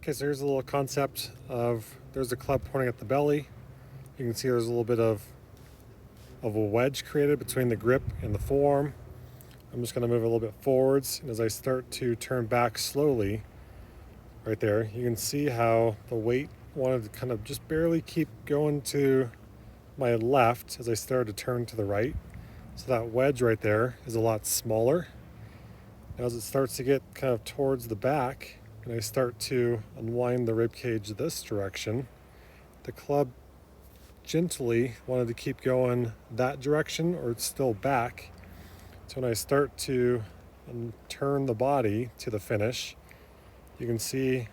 Okay, so here's a little concept of there's a club pointing at the belly. You can see there's a little bit of a wedge created between the grip and the forearm. I'm just going to move a little bit forwards, and as I start to turn back slowly, right there, you can see how the weight wanted to kind of just barely keep going to my left as I started to turn to the right. So that wedge right there is a lot smaller. Now as it starts to get kind of towards the back, and I start to unwind the rib cage this direction, the club gently wanted to keep going that direction, or it's still back. So when I start to turn the body to the finish, you can see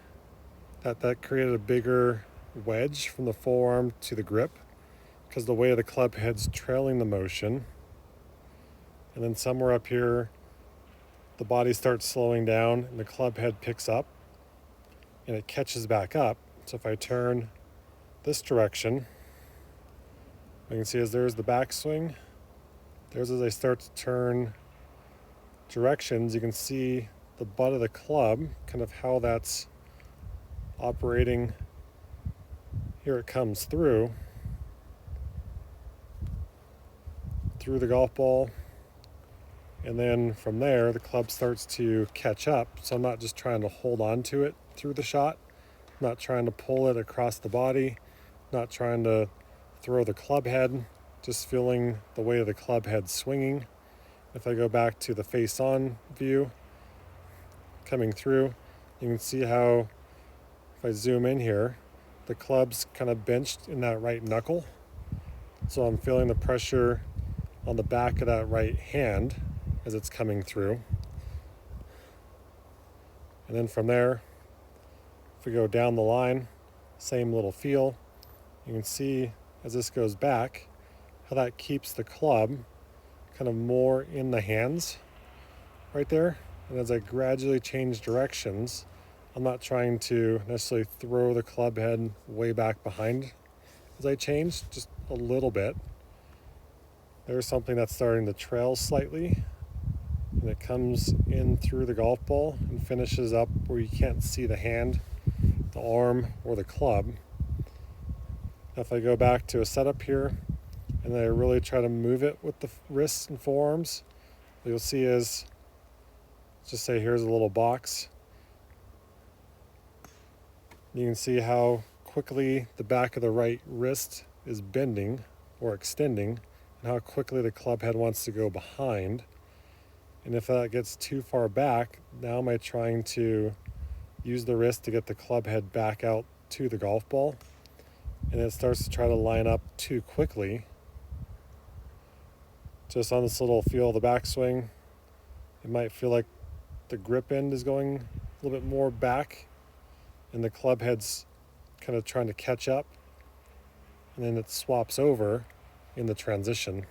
that that created a bigger wedge from the forearm to the grip because the weight of the club head's trailing the motion. And then somewhere up here, the body starts slowing down and the club head picks up and it catches back up. So if I turn this direction, you can see as there's the backswing, there's as I start to turn directions, you can see the butt of the club, kind of how that's operating. Here it comes through the golf ball, and then from there the club starts to catch up. So I'm not just trying to hold on to it through the shot, I'm not trying to pull it across the body, not trying to throw the club head, just feeling the weight of the club head swinging. If I go back to the face-on view coming through, you can see how if I zoom in here, the club's kind of benched in that right knuckle. So I'm feeling the pressure on the back of that right hand as it's coming through. And then from there, if we go down the line, same little feel. You can see as this goes back, how that keeps the club kind of more in the hands right there. And as I gradually change directions, I'm not trying to necessarily throw the club head way back behind as I change, just a little bit. There's something that's starting to trail slightly, and it comes in through the golf ball and finishes up where you can't see the hand, the arm, or the club. Now if I go back to a setup here, and then I really try to move it with the wrists and forearms, what you'll see is, let's just say here's a little box. You can see how quickly the back of the right wrist is bending or extending, and how quickly the club head wants to go behind. And if that gets too far back, now am I trying to use the wrist to get the club head back out to the golf ball, and it starts to try to line up too quickly. Just on this little feel of the backswing, it might feel like the grip end is going a little bit more back and the club head's kind of trying to catch up, and then it swaps over in the transition.